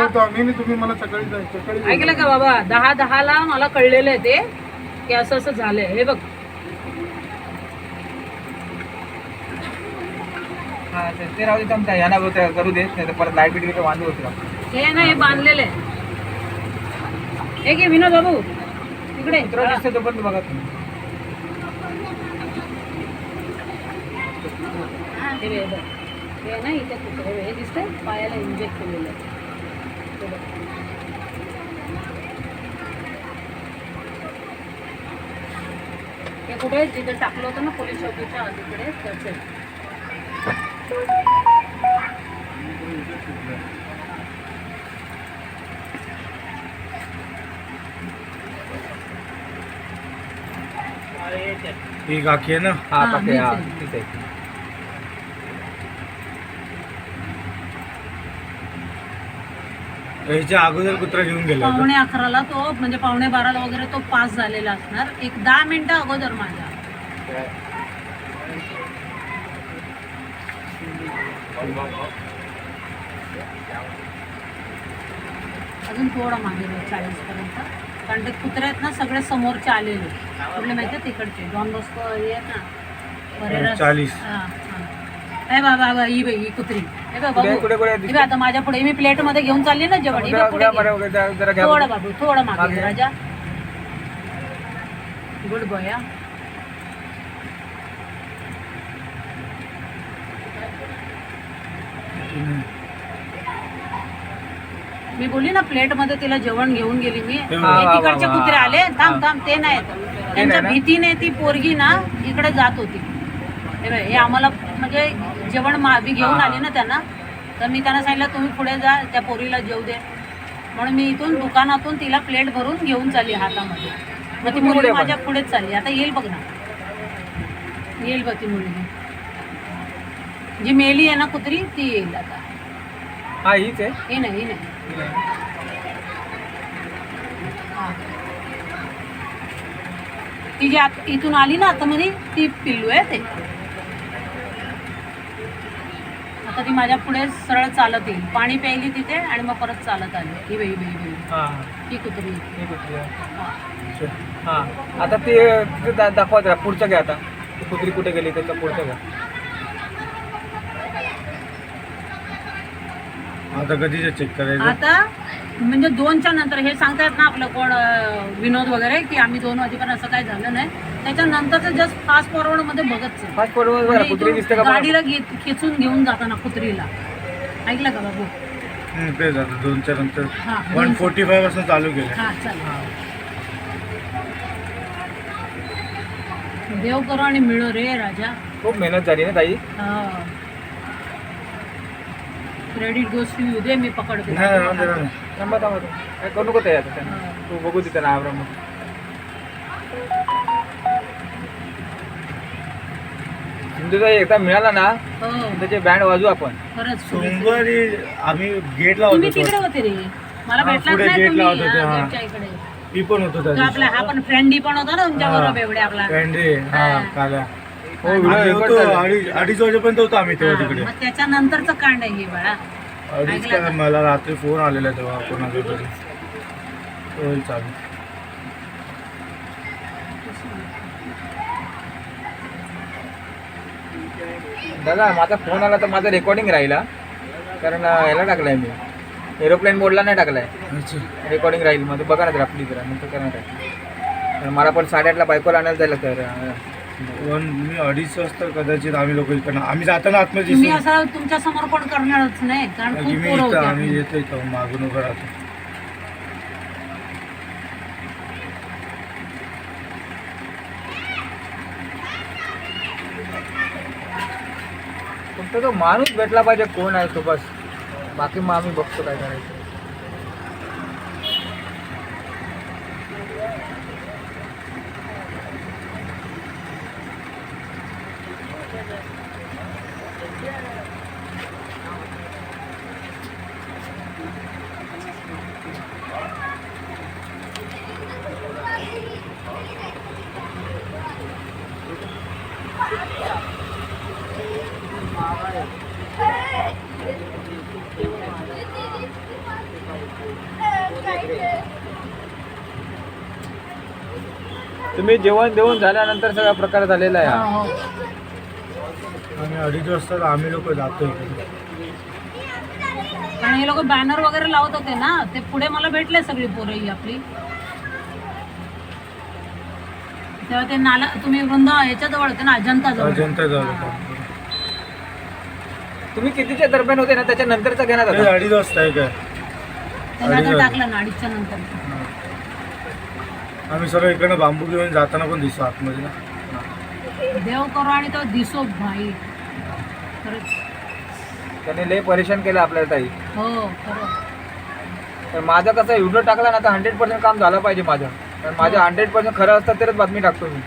येतो आम्ही. तुम्ही मला सकाळी सकाळी ऐकलं का बाबा, 10:10ला मला कळलेलं आहे ते की असं असं झालंय. हे बघ हा ते राहू दे थांबता यांना करू दे, नाही तर परत लाईट बीट वगैरे वांदे होतील आपलं. हे ना, हे बांधलेलं आहे. हे घे विनोद बाबू तिकडे. कुत्रा दिसतो तो पण बघा तुम्ही. हे बघ, हे ना इथे कुत्रे, हे दिसतंय पायाला इंजेक्ट केलेलं आहे. हे बघ. हे कुठे जिथे टाकलं होतं ना पोलीस चौकीच्या अलीकडे, त्याचे ही काकी आहे ना. हा हा, पक्के हा मीच आहे. ठीक आहे. याच्या अगोदर कुत्रा घेऊन गेला होता. 11:45ला तो, म्हणजे 11:45 वगैरे तो पास झालेला असणार. एक 10 मिनिटं अगोदर माझ्या. अजून थोडं मागे 40 पर्यंत, कारण ते कुत्रे आहेत ना सगळे समोरचे आलेले. कुठले माहिती आहे तिकडचे, डॉन बॉस्को हे आहेत ना, परेरा. 40. हे बाबा, ही बाई ही कुत्री. हे बघ बाबू, कुठे कुठे हे बघ आता माझ्या पुढे, मी प्लेट मध्ये घेऊन चालली ना जेवण. हे बघ पुढे घे. जरा घ्या. थोडं बाबू, थोडं मागे मागे. राजा. Good boy. मी बोलली ना प्लेट मध्ये तिला जेवण घेऊन गेली मी. हे तिकडचे कुत्रे आले, थांब थांब, ते नाही, त्यांच्या भीतीने ती पोरगी ना इकडे जात होती. हे आम्हाला म्हणजे जेवण मी घेऊन आली ना त्यांना, तर मी त्यांना सांगितलं तुम्ही पुढे जा, त्या पोरीला जेवू दे. म्हणून मी इथून दुकानातून तिला प्लेट भरून घेऊन चालली हातामध्ये. मग ती मुलगी माझ्या पुढेच चालली. आता येईल बघ ना, येईल बघ ती मुलगी जी मेली आहे ना कुत्री, ती येईल आता. हा हीच आहे. हे नाही, हे नाही. ती जी इथून आली ना आता मध्ये, ती पिल्लू आहे ते. आता ती माझ्या पुढे सरळ चालत येईल. पाणी प्यायली तिथे आणि मग परत चालत आली. ही बाई बाई बाई, हा ही कुत्री. ही कुत्री आहे. हा. हा आता ते दाखवा जरा पुढचं घ्या. आता ती कुत्री कुठे गेली त्याचं पुढचं घ्या. आता कधीच चेक करायचं. आता म्हणजे 2च्या नंतर हे सांगतायत ना आपलं कोण, विनोद वगैरे, की आम्ही 2 वाजेपर्यंत असं काही झालं नाही. त्याच्यानंतरच जस्ट फास्ट फॉरवर्ड मध्ये बघत चल. फास्ट फॉरवर्ड बघा कुत्री दिसते का बघा. गाडीला खेचून घेऊन जाताना कुत्रीला. ऐकलं का बाबू? तेच आता 2च्या नंतर हा, 1:45 पासून चालू केलं. हा चल. देव करो आणि मिळो रे राजा. खूप मेहनत झाली ना ताई. क्रेडिट गोष्ट येऊ दे, मी पकडते. नाही राहून दे, राहून दे. थांबा थांबा काय करू नको ताई आता त्यांना. तू बघू दे त्यांना आवरा मग. सिंधुताई एकदा मिळाला ना हो त्याचे बँड वाजू आपण. खरंच. सोमवारी आम्ही गेटला तुम्ही होतो. तिकडे होते रे, मला हा, भेटलाच पुढे नाही gate तुम्ही. लावत होते, हा, हा. गेटच्या इकडे. मी पण होतो त्या तो आपला हा पण फ्रेंडी पण होता ना तुमच्या बरोबर एवढे आपला. फ्रेंडे. हा हा. काल्या. हो आम्ही व्हिडिओ होतो रेकॉर्ड झाले. 2:30 वाजेपर्यंत होतो आम्ही तेव्हा तिकडे. मग त्याच्यानंतरचं कांड आहे हे बाळा. 2:30 ऐकलं का? मला रात्री फोन आलेला तेव्हा कोणाचा तरी. होईल चालू. दादा माझा फोन आला तर माझा रेकॉर्डिंग राहिला, कारण याला टाकलाय मी, एरोप्लेन मोडला नाही टाकलाय. अच्छा. रेकॉर्डिंग राहील मध्ये बघा ना जरा प्लीज जरा, नंतर करणार आहे. कारण मला पण 8:30ला बायकोला आणायला जायला तर मी 2:30 वाजता कदाचित आम्ही लोक इकडनं आम्ही जाताना आतमध्ये तुम्ही असं तुमच्या समोर पण करणारच नाही, कारण म्हणजे खूप मी पोरं इथं होते आम्ही आपली. येतो इथं मागून उभं राहतो. फक्त तो माणूस भेटला पाहिजे कोण आहे तो बस, बाकी मग आम्ही बघतो काय करायचं. तुम्ही जेवण देऊन झाल्यानंतर सगळा प्रकार झालेला आहे हा. हो. आणि 2:30 वाजता आम्ही लोक जातो इकडे. कारण हे लोक बॅनर वगैरे लावत होते ना, ते पुढे मला भेटले सगळी पोरं ही आपली. तेव्हा ते नाला तुम्ही वृंदा याच्या जवळ होते ना, अजंता जवळ. अजंता जवळ. तुम्ही कितीच्या दरम्यान होते ना त्याच्या नंतरचा घेण्यात ते होता 2:30 वाजता आहे काय. त्यांना आता टाकलं ना 2:30च्या नंतर. आम्ही सगळं इकडनं बांबू घेऊन जाताना पण दिसतो आतमध्ये ना. देव करो आणि तो दिसो भाई. खरंच. त्याने लय परेशान केलं आपल्याला ताई. हो खरं. तर माझं कसं व्हिडिओ टाकला ना तर 100% काम झालं पाहिजे माझं. कारण माझं 100% खरं असतं तरच बातमी टाकतो मी.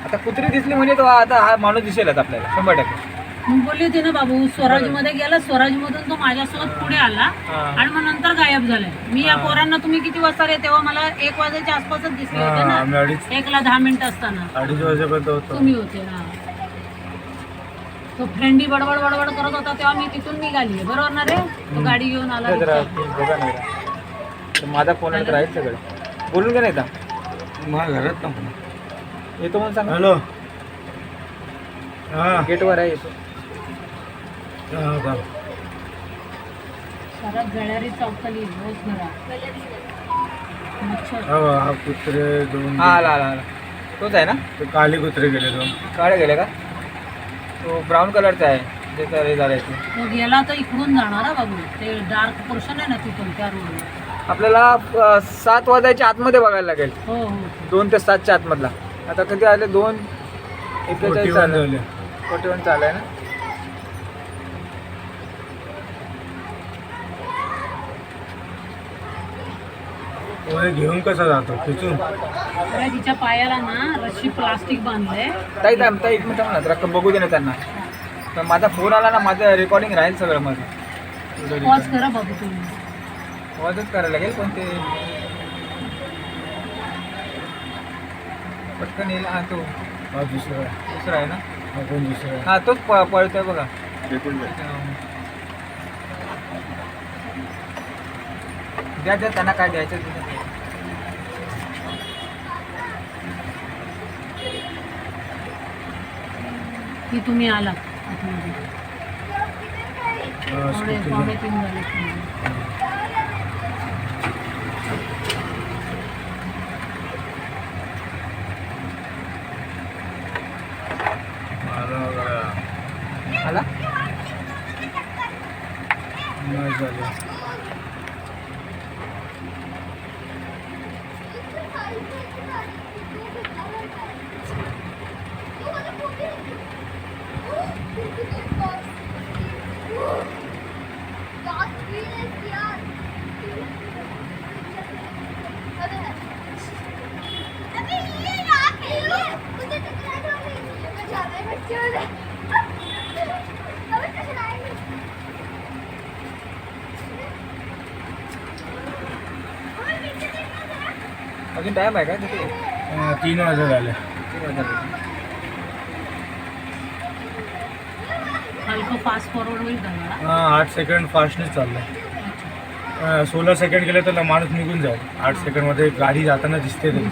आता कुत्री दिसली म्हणजे तो आता हा माणूस दिसेलच आपल्याला 100%. मग बोलली होती ना बाबू, स्वराज मध्ये गेला, स्वराज मधून तो माझ्यासोबत पुढे आला हा. आणि मग नंतर गायब झालाय. मी या पोरांना तुम्ही किती वाजता रे, तेव्हा मला 1 वाजायच्या आसपासच दिसले होते हा, आम्ही ना. 2:30 1ला 10 मिनिटं असताना 2:30 वाजेपर्यंत होतो. तुम्ही होते ना. तो फ्रेंडी बडबड बडबड करत होता तेव्हा मी तिथून निघाली. बरोबर ना रे? तो गाडी घेऊन आला. जरा रिक्षा. बघा नाही तर माझा फोन येत राहील सगळं. बोलून घ्या नाही का मला घरात नको. येतो म्हणून सांगा. हॅलो. हां गेटवर आहे येतो. हां सारा गळ्यारी चौकली रोज घरात. मच्छर. हा कुत्रे 2. हा आला आला आला तोच आहे ना. ते काले कुत्रे गेले 2. काळे गेले का. तो ब्राऊन कलरचा आहे त्याचा हे झालं आहे. तो गेला तर इकडून जाणार हा बाबू. ते डार्क पोर्शन आहे ना तिथून त्या रोडवर. आपल्याला 7 वाजायच्या आतमध्ये बघायला लागेल. हो हो. 2 ते 7च्या आतमधला. आता कधी आले 2:41 चालू आहे. 41 चालू आहे ना. घेऊन कसा जातो तिथून. तर तिच्या पायाला ना रशी प्लास्टिक बांधलंय. ताई एक मिनिट म्हणा जरा बघू दे ना त्यांना. तर माझा फोन आला ना माझं रेकॉर्डिंग राहील सगळं माझं. पॉज करा बाबू तुम्ही. आवाजच करायला लागेल पण ते पटकन येईल. हा तो हा दुसरा दुसरा आहे ना. हा कोण दुसरा आहे? हा तोच पळतोय बघा. द्या त्यांना काय द्यायचं ते. की तुम्ही आला आतमध्ये. हा, थोडे स्कूटी पावणे घेऊन. 3 झाले तुम्ही. आला नाही झालं. अजून टाइम आहे का तिथे. 3 वाजता झाले. हलकं फास्ट फॉरवर्ड होईल का मला? हा 8 सेकंड फास्टनेच चाललंय. 16 सेकंड गेले तर माणूस निघून जाईल. 8 सेकंडमध्ये गाडी जाताना दिसते तरी.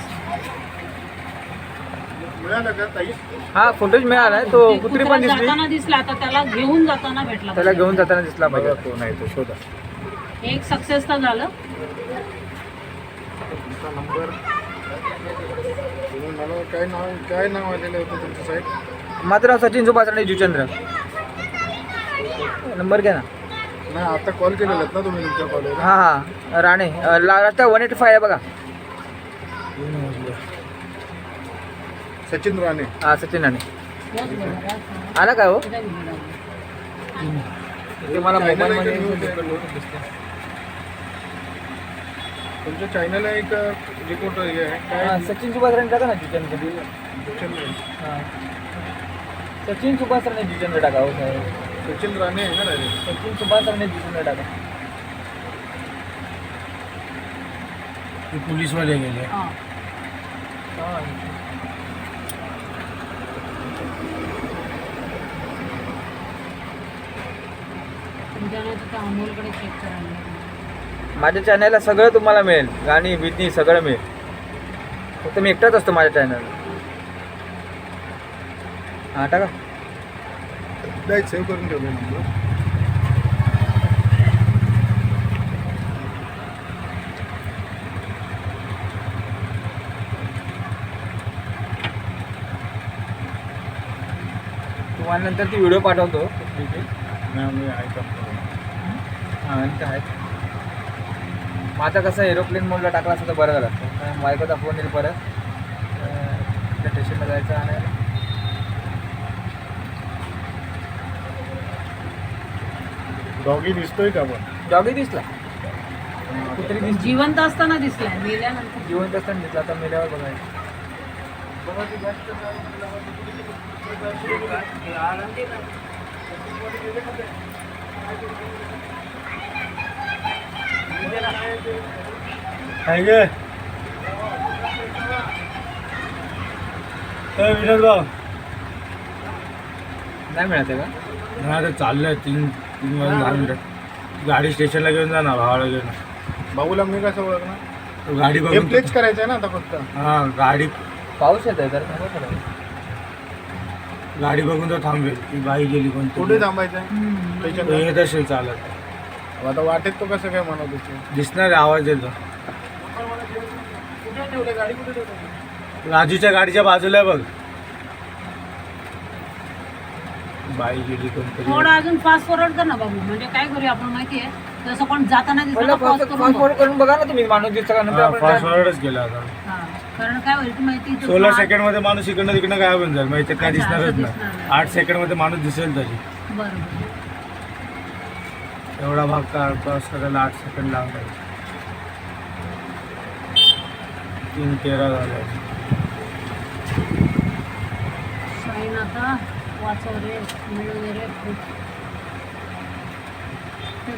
हा फुटेज मिळालाय. तो ते कुत्री कुत्रा पण दिसली. जाताना दिसला, आता त्याला घेऊन जाताना भेटला. त्याला घेऊन जाताना दिसला पाहिजे. तो नाही तो शोधा. एक सक्सेस तर झालं. काय नाव आलेलं होतं तुमच्या साईड. माझं नाव सचिन सुभाष राणे जुचंद्र. नंबर घ्या ना. नाही आता कॉल केलेला ना तुम्ही तुमच्या कॉलेजला. हा राणे रस्ता 185 आहे बघा. सचिन राणे. हा सचिन राणे. तोच बघा. आला काय हो. त्याचा video लावला. ते मला मोबाईलमध्ये तुमच्या चॅनलला एक रिपोर्ट आहे हा, सचिन सुभाष राणे टाका ना जुचंद्र. हा सचिन सुभाष राणे जुचंद्र टाका हो साहेब. सचिन राणे आहे ना रे. सचिन सुभाष राणे जुचंद्र टाका. ते पोलीसवाले गेले. हा. हा. उद्या नाही तर त्या अमोलकडे चेक करायला लागेल. माझ्या चॅनलला सगळं तुम्हाला मिळेल, गाणी बिनी सगळं मिळेल. फक्त मी एकटाच असतो माझ्या चॅनलला. हां टाका. सेव्ह करून ठेवलं नंबर. तुम्हाला नंतर ती व्हिडिओ पाठवतो. मी ऐकतो. हां आणि काय मग आता कसं एरोप्लेन मोडला टाकला असं तर बरं झालं असतं. कारण बायकोचा फोन येईल परत त्या स्टेशनला जायचं आणि डॉगी दिसतोय का पण? डॉगी दिसला, कुत्री दिसली, जिवंत असताना दिसलाय, मेल्यानंतर जिवंत असताना दिसला. आता मेल्यावर बघायचं. काय गे विनोद भाऊ नाही मिळत आहे का? नाही ते चाललंय 3 वाजून 10 मिनिटं. गाडी स्टेशनला घेऊन जा ना, भावाला घेऊन. भाऊला मी कसं ओळखणार? गाडी हे बघून प्लेच करायचं आहे ना आता फक्त. हा गाडी पाऊस येत आहे तर नको करायला. गाडी बघून तर थांबेल की बाई गेली कोणती. कुठे थांबायचं तो त्याच्या येत असेल चालत. आता वाटेत तो कसं काय म्हणत होते? दिसणार आवाज येतो. कुठे ठेवलं गाडी? कुठे ठेवलं? राजूच्या गाडीच्या बाजूला आहे बघ. बाई गेली कोणतरी. थोडं अजून फास्ट फॉरवर्ड कर ना बाबू. म्हणजे काय करूया आपण माहिती आहे, जसं कोण जाताना दिसलं पहिला तर pause फास्ट करून बघ. फॉरवर्ड करून बघा ना तुम्ही. माणूस दिसता का नंतर आपण फास्ट फॉरवर्डच केला आता. हा, कारण काय होईल माहिती आहे, 16 सेकंड मध्ये माणूस इकडनं तिकडनं गायब होऊन जाईल. माहिती काय अच्छा, दिसणारच असं नाही. दिसणार 8 सेकंड मध्ये माणूस दिसेल तरी. बरोबर. एवढा भाग क्रॉस करायला 8 सेकंड लागतात. 3:13 झालं. शाईन आता वाचव रे, मिळू दे रे खूप.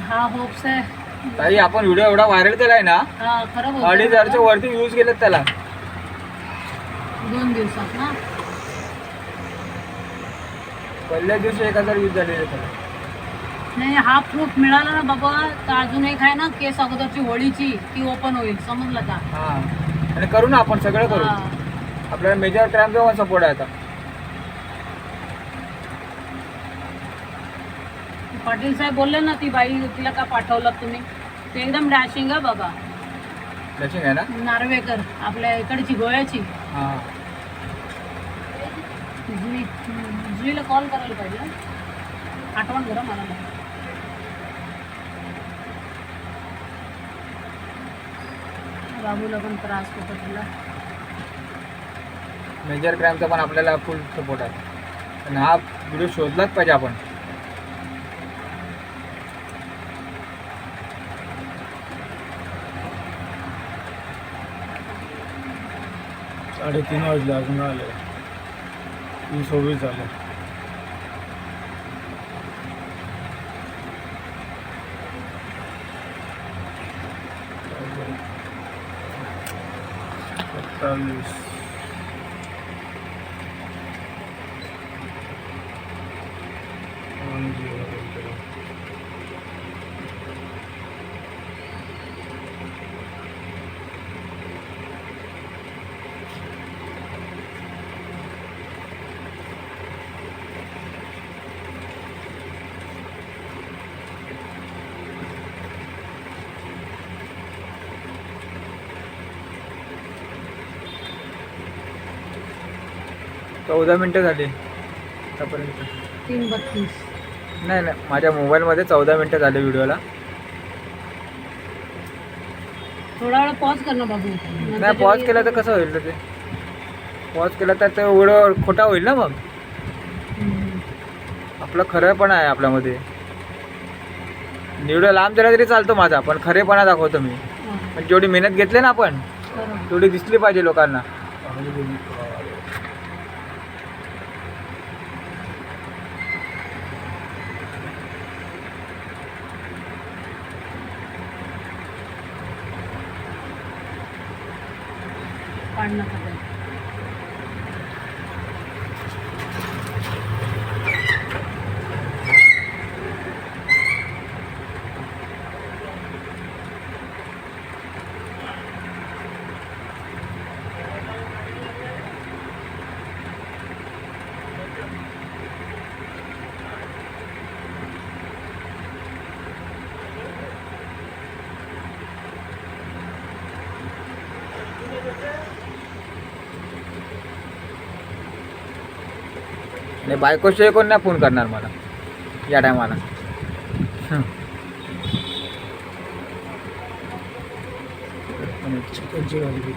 हा होप्स आहे. ताई आपण व्हिडिओ एवढा व्हायरल केलाय ना, हा खरं बोलतोय. 2,500च्या वरती व्ह्यूज गेलेत त्याला. 2 दिवसात ना. पहिल्या दिवशी 1,000 व्ह्यूज झालेले त्याला. नाही, हा प्रूफ मिळाला ना बाबा, तर अजून एक आहे ना केस अगोदरची होळीची, ती ओपन होईल. समजलं का? हा आणि करू ना आपण सगळं करू. हा. आपल्याला मेजर क्राईमचा पण सपोर्ट आहे आता. पाटील साहेब बोलले ना, ती बाई तिला का पाठवलं तुम्ही? ते एकदम डॅशिंग आहे बाबा. लचिंग आहे ना. नार्वेकर, आपल्या इकडची गोव्याची. हा जुईला कॉल करायला पाहिजे. आठवण करा मला. बाबूला पण त्रास होतो तिला. मेजर क्राईमचा पण आपल्याला फुल सपोर्ट आहे. आणि हा व्हिडिओ शोधलाच पाहिजे आपण. साडे 3 वाजले अजून आले. 26 झाले. चौदा मिनटं झाली आतापर्यंत. 3:32. नाही नाही, माझ्या मोबाईलमध्ये 14 मिनटं झाले व्हिडिओला. थोडा वेळ पॉज कर ना बाबू. नाही पॉज केला तर कसं होईल ते? पॉज केला तर ते व्हिडिओ खोटा होईल ना. मग आपलं खरं पण आहे आपल्यामध्ये. व्हिडिओ लांब झाला तरी चालतो माझा, पण खरेपणा दाखवतो मी. पण जेवढी मेहनत घेतली ना आपण, तेवढी दिसली पाहिजे लोकांना. पाडणं खातं. नाही बायकोशिवाय कोण नाही फोन करणार मला या टायमाला. चिकनची भाजी केली.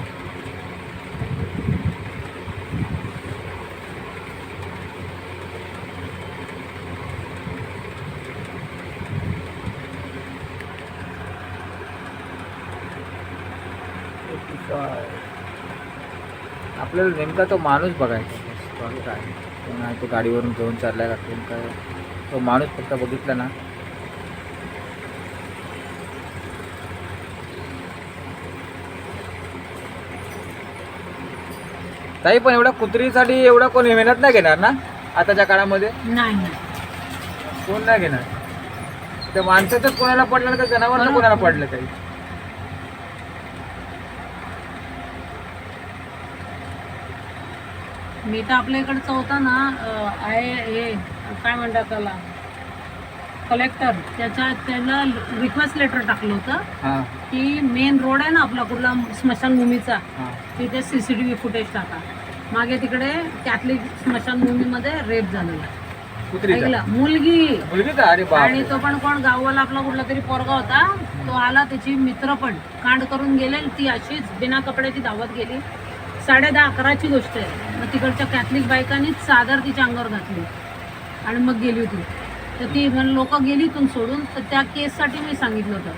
आपल्याला नेमका तो माणूस बघायचा बस, बाकी काय कोण आहे तो गाडीवरून घेऊन चाललाय का कोण काय, तो माणूस फक्त बघितला ना. ताई पण एवढ्या कुत्रीसाठी एवढा कोण मेहनत नाही घेणार ना आताच्या काळामध्ये, नाही कोण नाही घेणार. त्या माणसाचंच कोणाला पडलं तर जनावरचं कोणाला पडलं काही. मी तर आपल्या इकडचं होता ना आहे हे काय म्हणतात त्याला कलेक्टर, त्याला रिक्वेस्ट लेटर टाकलं होतं हां की मेन रोड आहे ना आपला कुठला स्मशानभूमीचा, हां तिथे CCTV फुटेज टाका. मागे तिकडे कॅथलिक स्मशानभूमीमध्ये रेप झालेला, कुत्रीचा ऐकलं, मुलगी. मुलगीचा. अरे आणि बाप. तो पण कोण गाववाला आपला कुठला तरी पोरगा होता, तो आला, त्याची मित्र पण कांड करून गेले. ती अशीच बिना कपड्याची धावत गेली. 10:30-11ची गोष्ट आहे. मग तिकडच्या कॅथलिक बायकांनीच चादर तिच्या अंगावर घातली आणि मग गेली होती. तर ती लोक गेली इथून सोडून. तर त्या केससाठी मी सांगितलं होतं.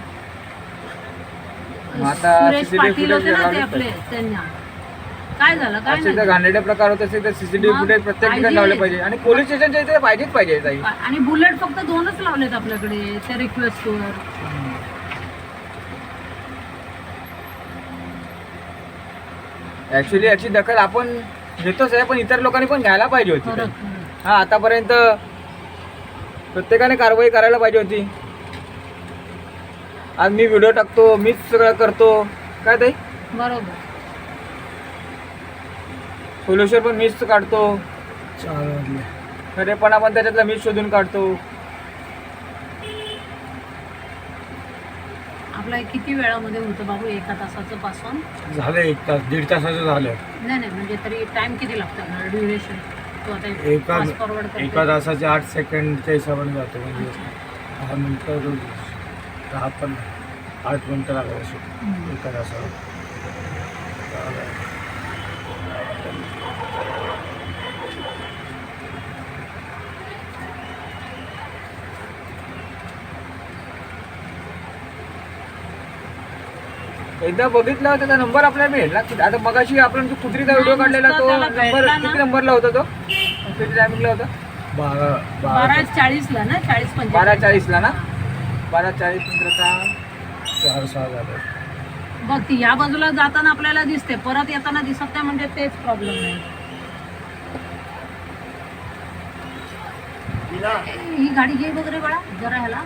मग आता सुरेश CCTV पाटील होते ना ते फुटेज आपले, त्यांना काय झालं काय असे जर नाही. घाणेरडे प्रकार होत असेल तर CCTV मग फुटेज प्रत्येक ठिकाणी पाहिजे. लावले पाहिजे. आणि पोलीस स्टेशनच्या इथे पाहिजे ताई. आणि बुलेट फक्त 2च लावलेत आपल्याकडे त्या रिक्वेस्टवर. ऍक्च्युली याची दखल आपण घेतोच आहे, पण इतर लोकांनी पण घ्यायला पाहिजे होती खरं ताई. खरं. हा आतापर्यंत प्रत्येकाने कारवाई करायला पाहिजे होती. आज मी व्हिडिओ टाकतो, मीच सगळं करतो काय ताई, बरोबर. सोल्युशन पण मीच काढतो, 4 वाजले. खरेपणा पण त्याच्यातला मीच शोधून काढतो. आपला किती वेळामध्ये होतं बाबू 1 तासाचं पासून? झालं 1 तास 1.5 तासाचं झालं. नाही म्हणजे तरी टाइम किती लागतं ड्युरेशन? तो आता एका फास्ट फॉरवर्ड करतो. एका तासाचे 8 सेकंडच्या हिशोबाने जातो. म्हणजे 10 मिनटं 10 पण 8 मिनटं लागलं असेल एका तासावर. एकदा बघितला होता त्याचा नंबर आपल्याला भेटला. आता मगाशी आपण जो कुत्रीचा व्हिडिओ काढलेला तो त्याला नंबर भेटला ना. किती नंबरला होता तो, किती टायमिंगला होता? 12:40 ना 40-45. 12:40 ना, 12:40 नंतरचा 4-6 झालं. बघ ती या बाजूला जाताना आपल्याला दिसते, परत येताना दिसत नाही, म्हणजे तेच प्रॉब्लेम आहे. ही गाडी घे वगैरे बाळा जरा ह्याला.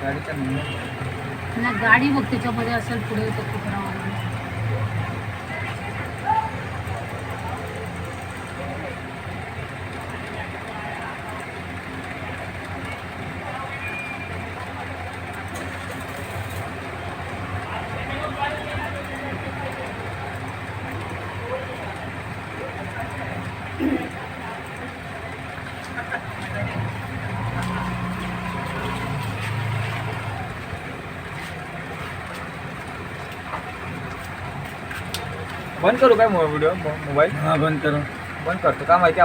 गाडीचा नंबर नाही गाडी बघ त्याच्यामध्ये असेल पुढे तो कुत्रा वगैरे. बंद करू काय व्हिडिओ मोबाईल? हां बंद करू. बंद करतो का माहिती